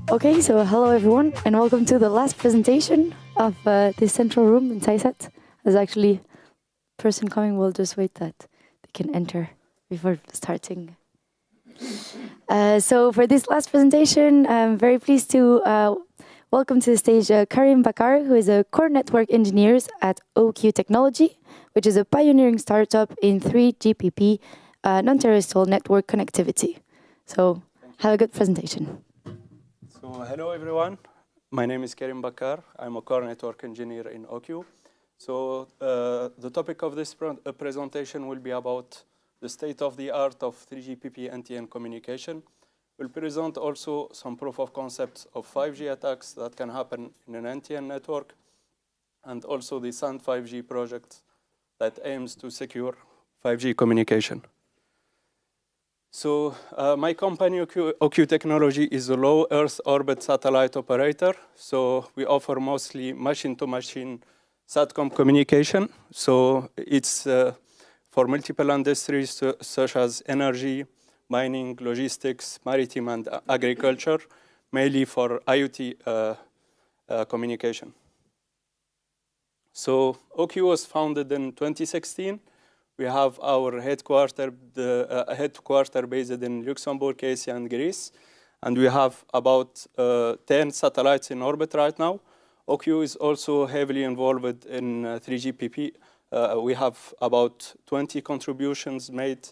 Okay, so hello everyone, and welcome to the last presentation of the central room in SciSet. There's actually a person coming, we'll just wait that they can enter before starting. So for this last presentation, I'm very pleased to welcome to the stage Karim Baccar, who is a core network engineer at OQ Technology, which is a pioneering startup in 3GPP non-terrestrial network connectivity. So have a good presentation. So hello everyone, my name is Karim Baccar. I'm a core network engineer in OQ. So the topic of this presentation will be about the state of the art of 3GPP NTN communication. We'll present also some proof of concepts of 5G attacks that can happen in an NTN network, and also the SAND5G project that aims to secure 5G communication. So my company, OQ Technology, is a low Earth orbit satellite operator. So we offer mostly machine-to-machine SATCOM communication. So it's for multiple industries such as energy, mining, logistics, maritime, and agriculture, mainly for IoT communication. So OQ was founded in 2016. We have our headquarter based in Luxembourg, Asia, and Greece. And we have about 10 satellites in orbit right now. OQ is also heavily involved in 3GPP. We have about 20 contributions made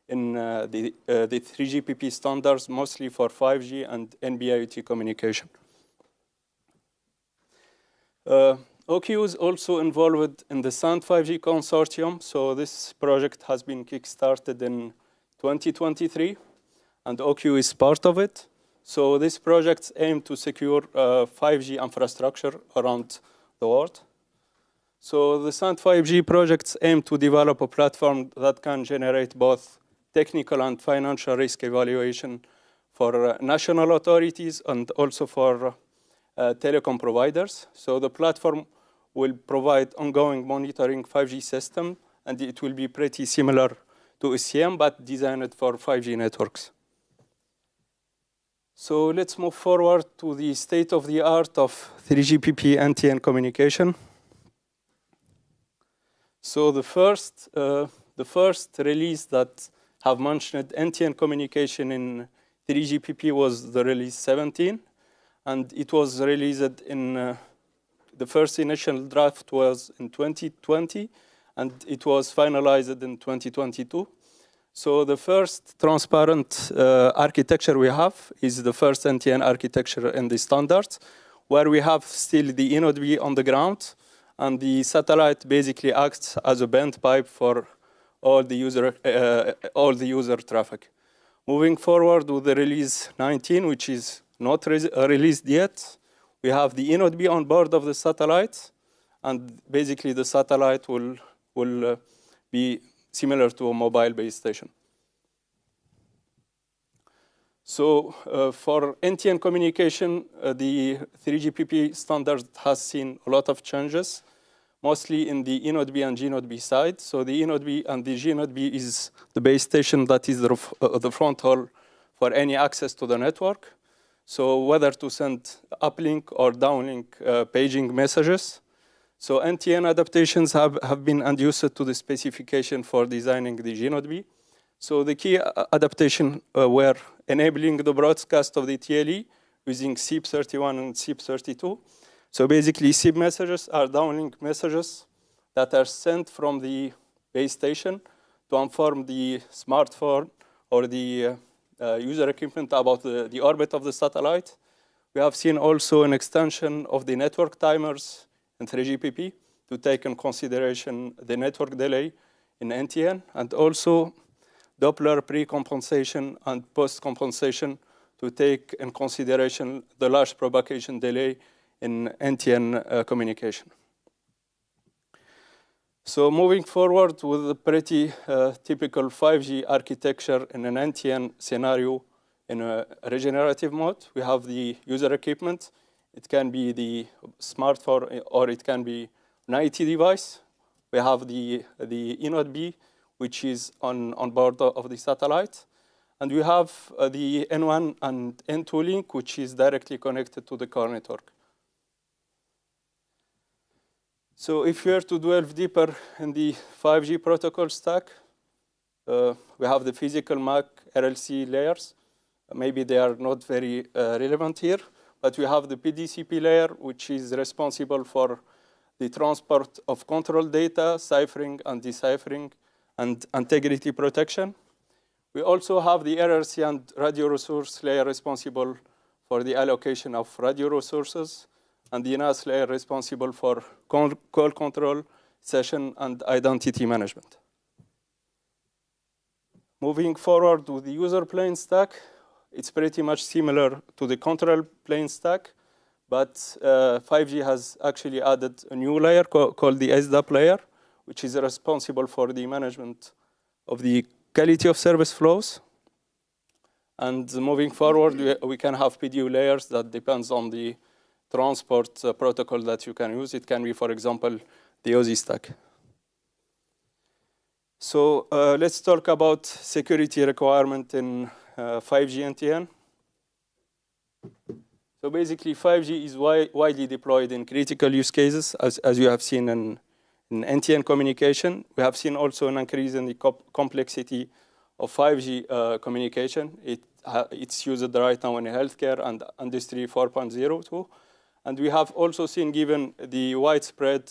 in the 3GPP standards, mostly for 5G and NB-IoT communication. OQ is also involved in the SAND5G consortium. So this project has been kickstarted in 2023, and OQ is part of it. So this project aims to secure 5G infrastructure around the world. So the SAND5G projects aim to develop a platform that can generate both technical and financial risk evaluation for national authorities and also for telecom providers. So the platform will provide ongoing monitoring 5G system, and it will be pretty similar to SCM, but designed for 5G networks. So let's move forward to the state of the art of 3GPP NTN communication. So the first release that have mentioned NTN communication in 3GPP was the release 17, and it was released in the first initial draft was in 2020, and it was finalized in 2022. So the first transparent architecture we have is the first NTN architecture in the standards, where we have still the Inode B on the ground, and the satellite basically acts as a bent pipe for all the user traffic. Moving forward with the release 19, which is not released yet, we have the Inode B on board of the satellite, and basically the satellite will be similar to a mobile base station. So for NTN communication, the 3GPP standard has seen a lot of changes, mostly in the Inode B and Gnode B side. So the Inode B and the Gnode B is the base station that is the front haul for any access to the network. So whether to send uplink or downlink paging messages. So NTN adaptations have been induced to the specification for designing the Gnode B. So the key adaptation were enabling the broadcast of the TLE using SIP31 and SIP32. So basically, SIP messages are downlink messages that are sent from the base station to inform the smartphone or the user equipment about the orbit of the satellite. We have seen also an extension of the network timers in 3GPP to take in consideration the network delay in NTN, and also Doppler pre-compensation and post-compensation to take in consideration the large propagation delay in NTN communication. So moving forward with a pretty typical 5G architecture in an NTN scenario in a regenerative mode, we have the user equipment. It can be the smartphone or it can be an IoT device. We have the Inode B, which is on board of the satellite. And we have the N1 and N2 link, which is directly connected to the core network. So if we are to delve deeper in the 5G protocol stack, we have the physical MAC RLC layers. Maybe they are not very relevant here, but we have the PDCP layer, which is responsible for the transport of control data, ciphering and deciphering, and integrity protection. We also have the RRC and radio resource layer responsible for the allocation of radio resources, and the NAS layer responsible for call control, session, and identity management. Moving forward to the user plane stack, it's pretty much similar to the control plane stack, but 5G has actually added a new layer called the SDAP layer, which is responsible for the management of the quality of service flows. And moving forward, we can have PDU layers that depends on the transport protocol that you can use. It can be, for example, the OSI stack. So let's talk about security requirement in 5G NTN. So basically, 5G is widely deployed in critical use cases, as you have seen in NTN communication. We have seen also an increase in the complexity of 5G communication. It's used right now in healthcare and Industry 4.0 too. And we have also seen, given the widespread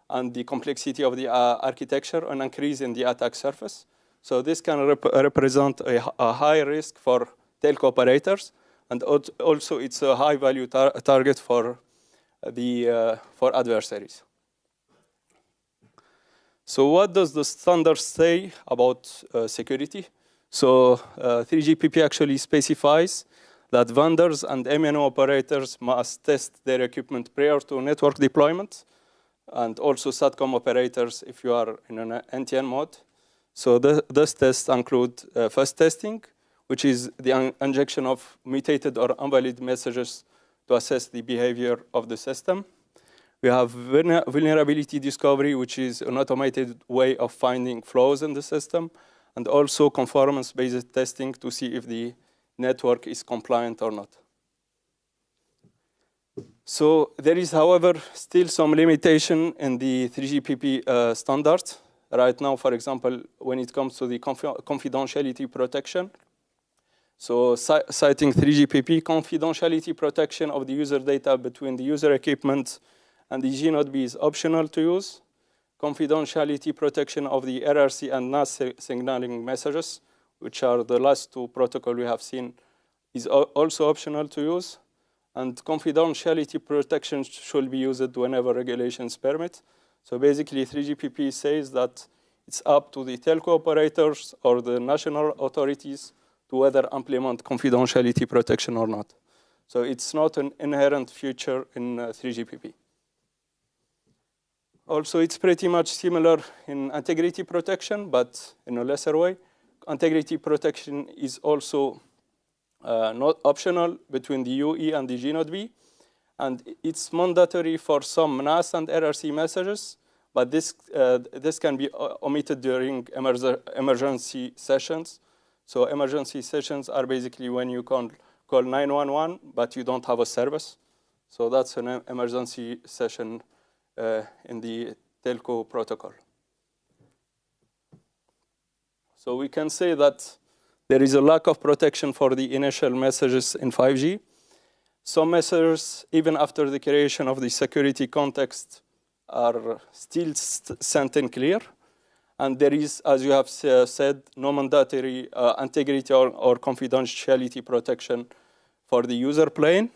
and the complexity of the architecture, an increase in the attack surface. So this can represent a high risk for telco operators, and also it's a high value target for adversaries. So what does the standard say about security? So 3GPP actually specifies that vendors and MNO operators must test their equipment prior to network deployment, and also SATCOM operators if you are in an NTN mode. So those tests include first testing, which is the injection of mutated or invalid messages to assess the behavior of the system. We have vulnerability discovery, which is an automated way of finding flaws in the system, and also conformance-based testing to see if the network is compliant or not. So there is, however, still some limitation in the 3GPP standard. Right now, for example, when it comes to the confidentiality protection. So citing 3GPP, confidentiality protection of the user data between the user equipment and the G-Node B is optional to use. Confidentiality protection of the RRC and NAS signaling messages, which are the last two protocols we have seen, is also optional to use. And confidentiality protection should be used whenever regulations permit. So basically, 3GPP says that it's up to the telco operators or the national authorities to whether implement confidentiality protection or not. So it's not an inherent feature in 3GPP. Also, it's pretty much similar in integrity protection, but in a lesser way. Integrity protection is also not optional between the UE and the G-Node B. And it's mandatory for some NAS and RRC messages, but this can be omitted during emergency sessions. So emergency sessions are basically when you call 911, but you don't have a service. So that's an emergency session in the telco protocol. So we can say that there is a lack of protection for the initial messages in 5G. Some messages, even after the creation of the security context, are still sent in clear. And there is, as you have said, no mandatory integrity or confidentiality protection for the user plane.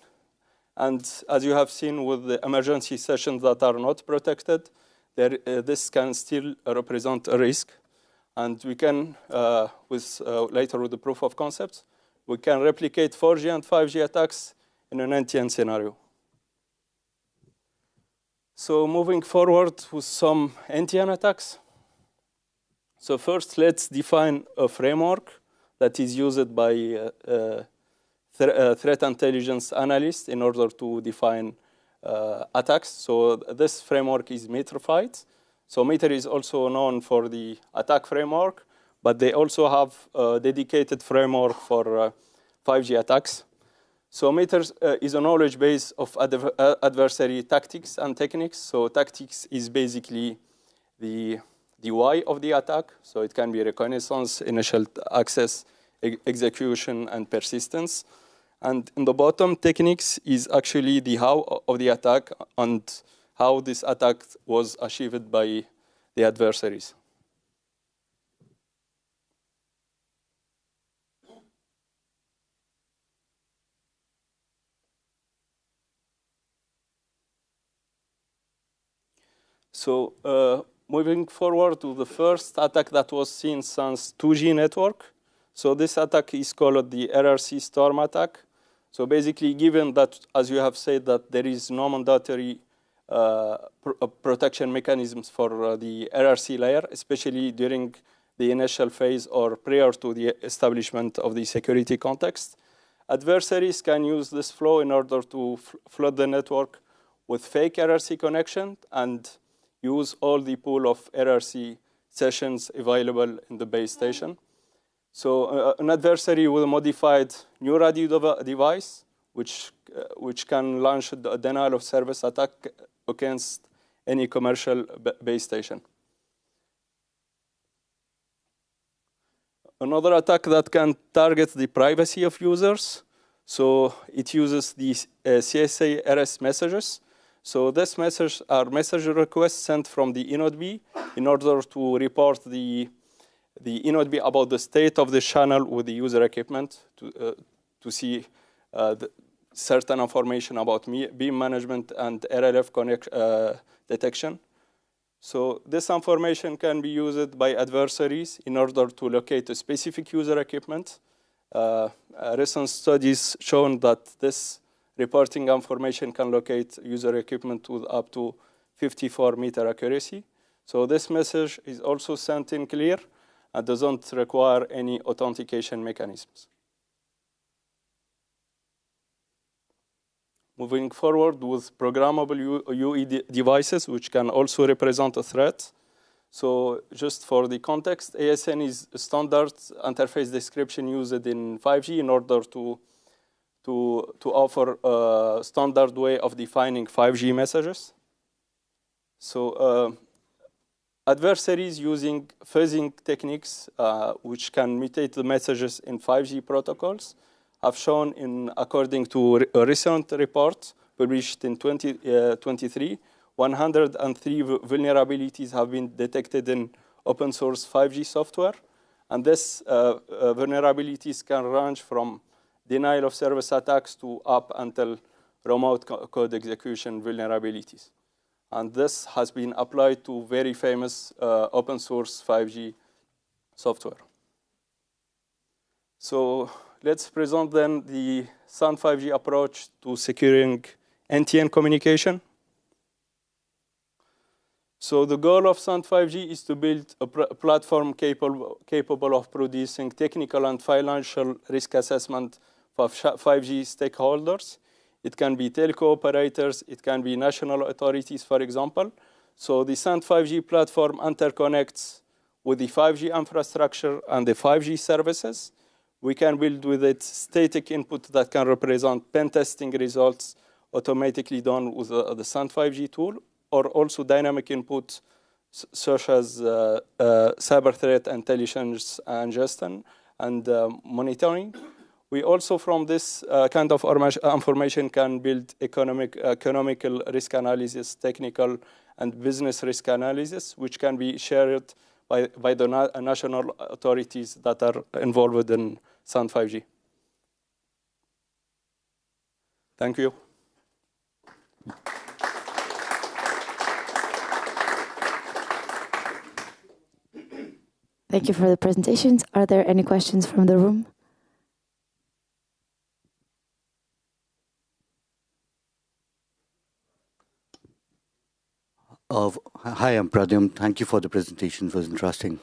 And as you have seen with the emergency sessions that are not protected, this can still represent a risk. And we can, later with the proof of concepts, we can replicate 4G and 5G attacks in an NTN scenario. So moving forward with some NTN attacks. So first, let's define a framework that is used by threat intelligence analysts in order to define attacks. So this framework is metrified. So meter is also known for the attack framework, but they also have a dedicated framework for 5G attacks. So METERS is a knowledge base of adversary tactics and techniques. So tactics is basically the why of the attack. So it can be reconnaissance, initial access, execution, and persistence. And in the bottom, techniques is actually the how of the attack and how this attack was achieved by the adversaries. So moving forward to the first attack that was seen since 2G network. So this attack is called the RRC storm attack. So basically, given that, as you have said, that there is no mandatory protection mechanisms for the RRC layer, especially during the initial phase or prior to the establishment of the security context, adversaries can use this flow in order to flood the network with fake RRC connection and use all the pool of RRC sessions available in the base station. So an adversary with a modified new radio device, which can launch a denial of service attack against any commercial base station. Another attack that can target the privacy of users. So it uses the CSA RS messages. So these messages are message requests sent from the inode B in order to report the inode B about the state of the channel with the user equipment to see certain information about beam management and RLF detection. So this information can be used by adversaries in order to locate a specific user equipment. Recent studies shown that this reporting information can locate user equipment with up to 54-meter accuracy. So this message is also sent in clear and doesn't require any authentication mechanisms. Moving forward with programmable UE devices, which can also represent a threat. So just for the context, ASN is a standard interface description used in 5G in order to offer a standard way of defining 5G messages. So adversaries using fuzzing techniques, which can mutate the messages in 5G protocols, have shown, according to a recent report published in 2023, 103 vulnerabilities have been detected in open source 5G software. And these vulnerabilities can range from denial of service attacks to up until remote code execution vulnerabilities. And this has been applied to very famous open source 5G software. So let's present then the SAND5G approach to securing NTN communication. So the goal of SAND5G is to build a platform capable of producing technical and financial risk assessment for 5G stakeholders. It can be telco operators, it can be national authorities, for example. So the SAND5G platform interconnects with the 5G infrastructure and the 5G services. We can build with it static input that can represent pen testing results automatically done with the SAND5G tool, or also dynamic input such as cyber threat intelligence ingestion and monitoring. We also, from this kind of information, can build economical risk analysis, technical and business risk analysis, which can be shared by the national authorities that are involved in SAND5G. Thank you. Thank you for the presentations. Are there any questions from the room? Hi, I'm Pradyum. Thank you for the presentation. It was interesting.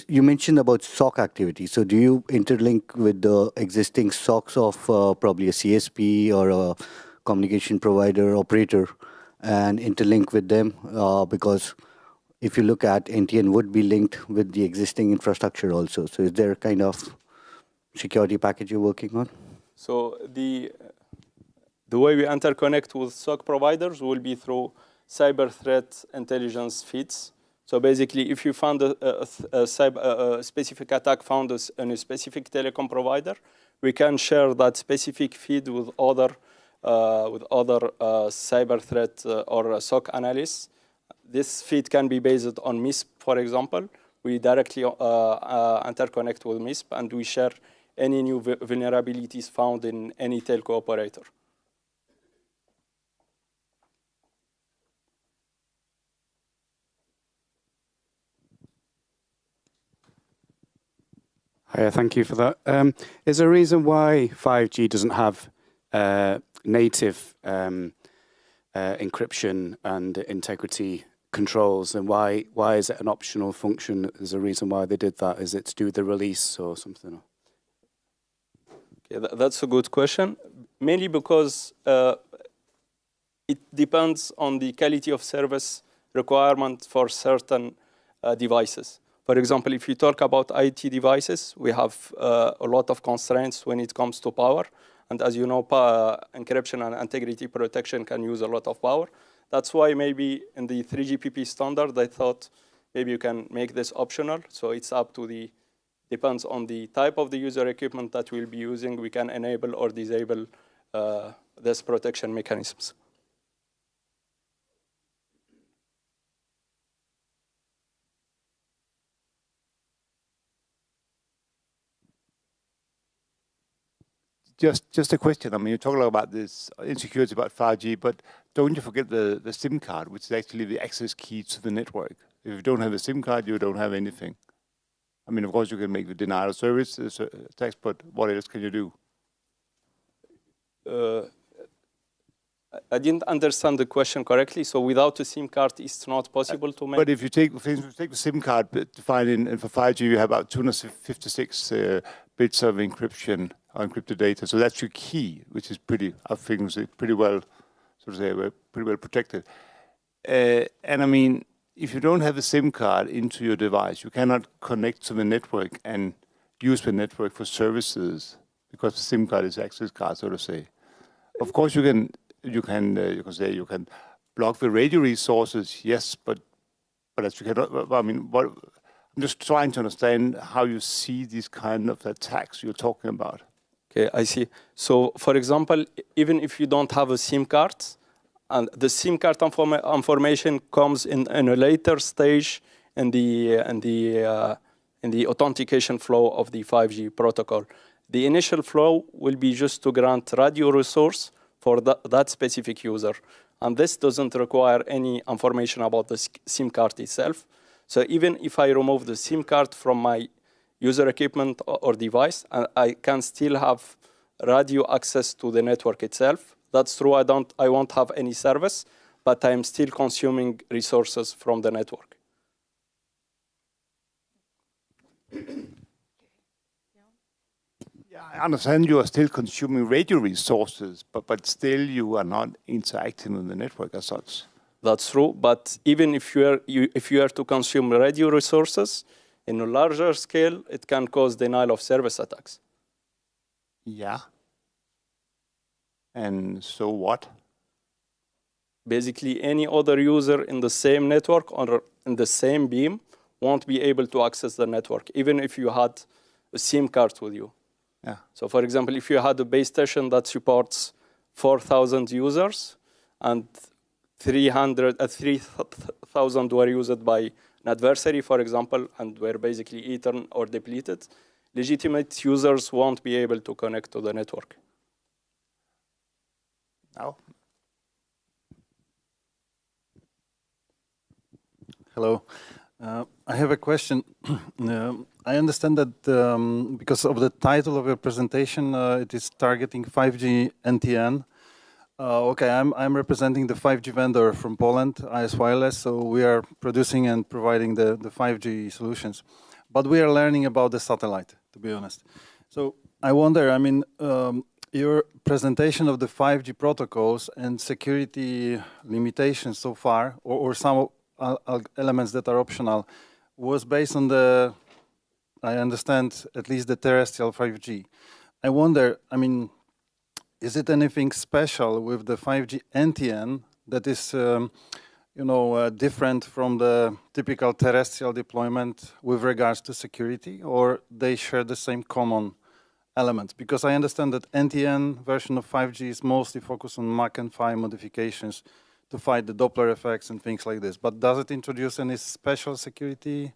You mentioned about SOC activity. So do you interlink with the existing SOCs of probably a CSP or a communication provider operator and interlink with them? Because if you look at NTN, would be linked with the existing infrastructure also. So is there a kind of security package you're working on? So the way we interconnect with SOC providers will be through cyber threat intelligence feeds. So basically, if you found a specific attack found on a specific telecom provider, we can share that specific feed with other cyber threat or SOC analysts. This feed can be based on MISP, for example. We directly interconnect with MISP, and we share any new vulnerabilities found in any telco operator. Hi, thank you for that. Is there a reason why 5G doesn't have native encryption and integrity controls, and why is it an optional function? Is there a reason why they did that? Is it to do with the release or something? Okay, that's a good question. Mainly because it depends on the quality of service requirement for certain devices. For example, if you talk about IT devices, we have a lot of constraints when it comes to power. And as you know, encryption and integrity protection can use a lot of power. That's why maybe in the 3GPP standard, they thought maybe you can make this optional. So it's up to depends on the type of the user equipment that we'll be using. We can enable or disable this protection mechanisms. Just a question. I mean, you're talking about this insecurity about 5G, but don't you forget the SIM card, which is actually the access key to the network. If you don't have a SIM card, you don't have anything. I mean, of course, you can make the denial of service text, but what else can you do? I didn't understand the question correctly. So without a SIM card, it's not possible to make. But if you take, for instance, the SIM card defined in for 5G, you have about 256 bits of encryption, encrypted data. So that's your key, which is pretty, I think, pretty well, so to say, pretty well protected. And I mean, if you don't have a SIM card into your device, you cannot connect to the network and use the network for services because the SIM card is access card, so to say. Of course, you can block the radio resources, yes, but as you cannot. I mean, I'm just trying to understand how you see these kind of attacks you're talking about. Okay, I see. So, for example, even if you don't have a SIM card, and the SIM card information comes in a later stage in the authentication flow of the 5G protocol. The initial flow will be just to grant radio resource for that specific user. And this doesn't require any information about the SIM card itself. So even if I remove the SIM card from my user equipment or device, I can still have radio access to the network itself. That's true, I won't have any service, but I'm still consuming resources from the network. Yeah, I understand you are still consuming radio resources, but still you are not interacting with the network as such. That's true, but even if you are to consume radio resources in a larger scale, it can cause denial of service attacks. Yeah. And so what? Basically, any other user in the same network or in the same beam won't be able to access the network, even if you had a SIM card with you. Yeah. So, for example, if you had a base station that supports 4,000 users and 3,000 were used by an adversary, for example, and were basically eaten or depleted, legitimate users won't be able to connect to the network. Now? Hello. I have a question. I understand that because of the title of your presentation, it is targeting 5G NTN. Okay, I'm representing the 5G vendor from Poland, IS Wireless, so we are producing and providing the 5G solutions. But we are learning about the satellite, to be honest. So I wonder, I mean, your presentation of the 5G protocols and security limitations so far, or some elements that are optional was based on the, I understand, at least the terrestrial 5G. I wonder, I mean, is it anything special with the 5G NTN that is, different from the typical terrestrial deployment with regards to security, or they share the same common elements? Because I understand that NTN version of 5G is mostly focused on Mach and Phi modifications to fight the Doppler effects and things like this. But does it introduce any special security?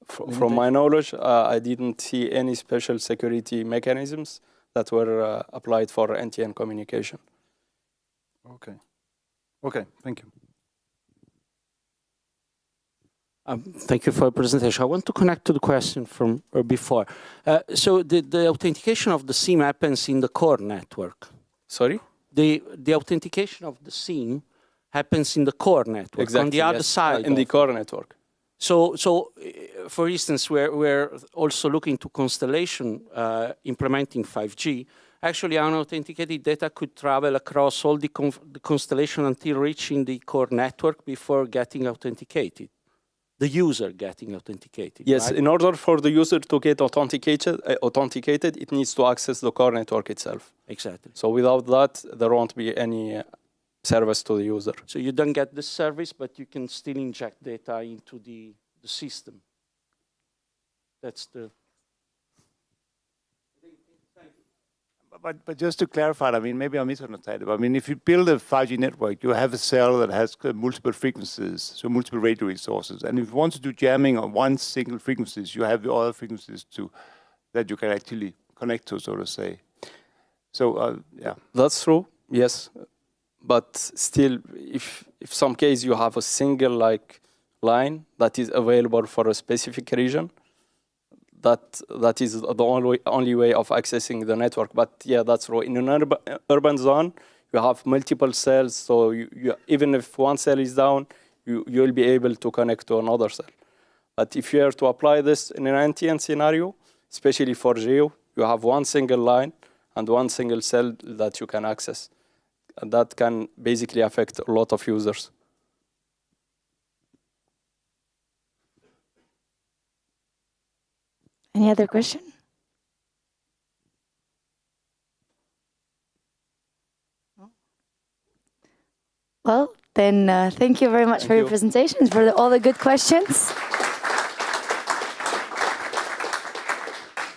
From my knowledge, I didn't see any special security mechanisms that were applied for NTN communication. Okay. Okay, thank you. Thank you for the presentation. I want to connect to the question from before. So the authentication of the SIM happens in the core network. Sorry? The authentication of the SIM happens in the core network, exactly, on the other side. In the core network. So for instance, we're also looking to constellation implementing 5G. Actually, unauthenticated data could travel across all the constellation until reaching the core network before getting authenticated. The user getting authenticated. Yes, right? In order for the user to get authenticated, it needs to access the core network itself. Exactly. So without that, there won't be any service to the user. So you don't get the service, but you can still inject data into the system. That's the... But just to clarify, I mean, maybe I misunderstood. I mean, if you build a 5G network, you have a cell that has multiple frequencies, so multiple radio resources. And if you want to do jamming on one single frequencies, you have the other frequencies that you can actually connect to, so to say. So, yeah. That's true, yes. But still, if some case you have a single line that is available for a specific region, that is the only way of accessing the network. But yeah, that's true. In an urban zone, you have multiple cells, so even if one cell is down, you'll be able to connect to another cell. But if you are to apply this in an NTN scenario, especially for geo, you have one single line and one single cell that you can access. And that can basically affect a lot of users. Any other question? Well, then thank you very much for your presentations, for all the good questions.